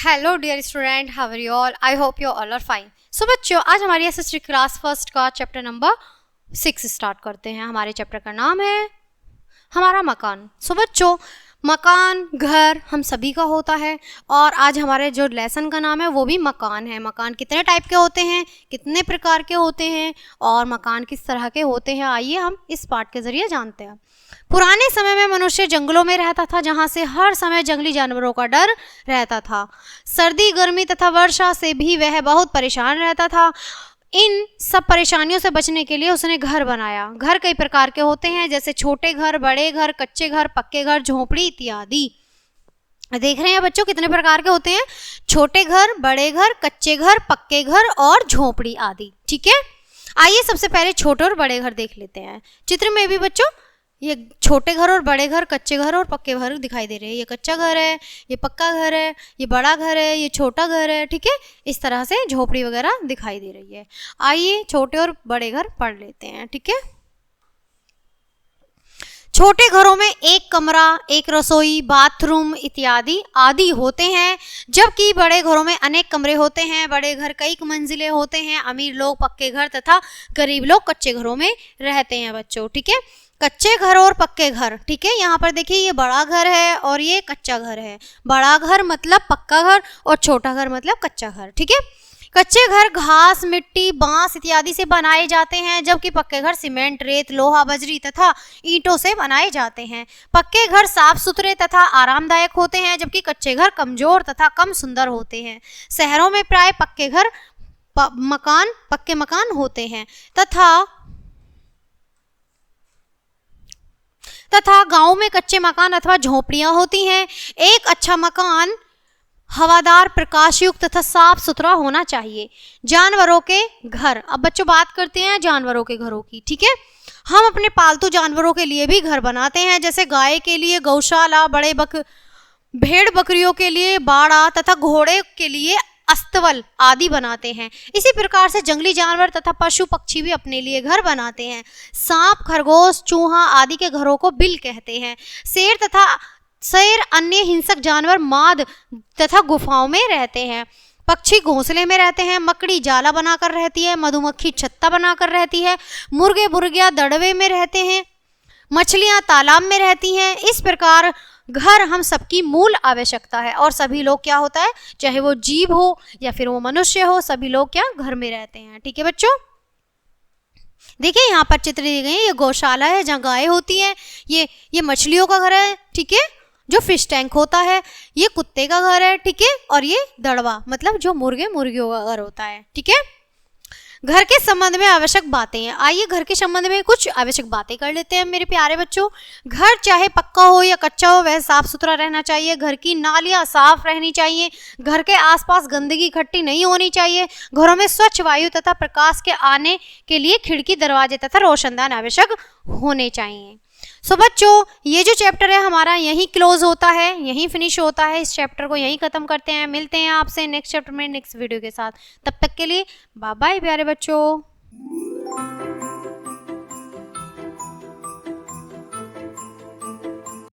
Hello dear student, how are you all? I hope you all are fine. So बच्चों, आज हमारी SST class first का chapter number 6 start करते हैं। हमारे चैप्टर का नाम है हमारा मकान। सो बच्चों, मकान घर हम सभी का होता है और आज हमारे जो लेसन का नाम है वो भी मकान है। मकान कितने टाइप के होते हैं, कितने प्रकार के होते हैं और मकान किस तरह के होते हैं, आइए हम इस पार्ट के जरिए जानते हैं। पुराने समय में मनुष्य जंगलों में रहता था, जहाँ से हर समय जंगली जानवरों का डर रहता था। सर्दी गर्मी तथा वर्षा से भी वह बहुत परेशान रहता था। इन सब परेशानियों से बचने के लिए उसने घर बनाया। घर कई प्रकार के होते हैं, जैसे छोटे घर, बड़े घर, कच्चे घर, पक्के घर, झोपड़ी इत्यादि। देख रहे हैं बच्चों कितने प्रकार के होते हैं, छोटे घर, बड़े घर, कच्चे घर, पक्के घर और झोपड़ी आदि। ठीक है, आइए सबसे पहले छोटे और बड़े घर देख लेते हैं। चित्र में भी बच्चों ये छोटे घर और बड़े घर, कच्चे घर और पक्के घर दिखाई दे रहे हैं। ये कच्चा घर है, ये पक्का घर है, ये बड़ा घर है, ये छोटा घर है। ठीक है, इस तरह से झोपड़ी वगैरह दिखाई दे रही है। आइए छोटे और बड़े घर पढ़ लेते हैं। ठीक है, छोटे घरों में एक कमरा, एक रसोई, बाथरूम इत्यादि आदि होते हैं, जबकि बड़े घरों में अनेक कमरे होते हैं। बड़े घर कई मंजिलें होते हैं। अमीर लोग पक्के घर तथा गरीब लोग कच्चे घरों में रहते हैं बच्चों। ठीक है, कच्चे घर और पक्के घर। ठीक है, यहाँ पर देखिए ये बड़ा घर है और ये कच्चा घर है। बड़ा घर मतलब पक्का घर और छोटा घर मतलब कच्चा घर। ठीक है, कच्चे घर घास, मिट्टी, बांस इत्यादि से बनाए जाते हैं, जबकि पक्के घर सीमेंट, रेत, लोहा, बजरी तथा ईंटों से बनाए जाते हैं। पक्के घर साफ सुथरे तथा आरामदायक होते हैं, जबकि कच्चे घर कमजोर तथा कम सुंदर होते हैं। शहरों में प्राय पक्के घर पक्के मकान होते हैं तथा गांव में कच्चे मकान अथवा झोपड़ियां होती हैं। एक अच्छा मकान हवादार, प्रकाशयुक्त तथा साफ सुथरा होना चाहिए। जानवरों के घर। अब बच्चों बात करते हैं जानवरों के घरों की। ठीक है, हम अपने पालतू जानवरों के लिए भी घर बनाते हैं, जैसे गाय के लिए गौशाला, भेड़ बकरियों के लिए बाड़ा तथा घोड़े के लिए अस्तबल आदि बनाते हैं। इसी प्रकार से जंगली जानवर तथा पशु पक्षी भी अपने लिए घर बनाते हैं। सांप, खरगोश, चूहा आदि के घरों को बिल कहते हैं। शेर अन्य हिंसक जानवर माद तथा गुफाओं में रहते हैं। पक्षी घोंसले में रहते हैं। मकड़ी जाला बनाकर रहती है। मधुमक्खी छत्ता बनाकर रहती है। मुर्गे मुर्गियां दड़वे में रहते हैं। मछलियां तालाब में रहती हैं। इस प्रकार घर हम सबकी मूल आवश्यकता है और सभी लोग क्या होता है, चाहे वो जीव हो या फिर वो मनुष्य हो, सभी लोग क्या घर में रहते हैं। ठीक है बच्चों, देखिए यहाँ पर चित्र दी गई है। ये गौशाला है जहाँ गाय होती है। ये मछलियों का घर है। ठीक है, जो फिश टैंक होता है। ये कुत्ते का घर है। ठीक है, और ये दड़वा मतलब जो मुर्गियों का घर होता है। ठीक है, घर के संबंध में आवश्यक बातें हैं। आइए घर के संबंध में कुछ आवश्यक बातें कर लेते हैं मेरे प्यारे बच्चों। घर चाहे पक्का हो या कच्चा हो, वह साफ सुथरा रहना चाहिए। घर की नालियां साफ रहनी चाहिए। घर के आसपास गंदगी इकट्ठी नहीं होनी चाहिए। घरों में स्वच्छ वायु तथा प्रकाश के आने के लिए खिड़की, दरवाजे तथा रोशनदान आवश्यक होने चाहिए। सो बच्चों, ये जो चैप्टर है हमारा यहीं क्लोज होता है, यहीं फिनिश होता है। इस चैप्टर को यहीं खत्म करते हैं। मिलते हैं आपसे नेक्स्ट चैप्टर में नेक्स्ट वीडियो के साथ। तब तक के लिए बाय बाय प्यारे बच्चों।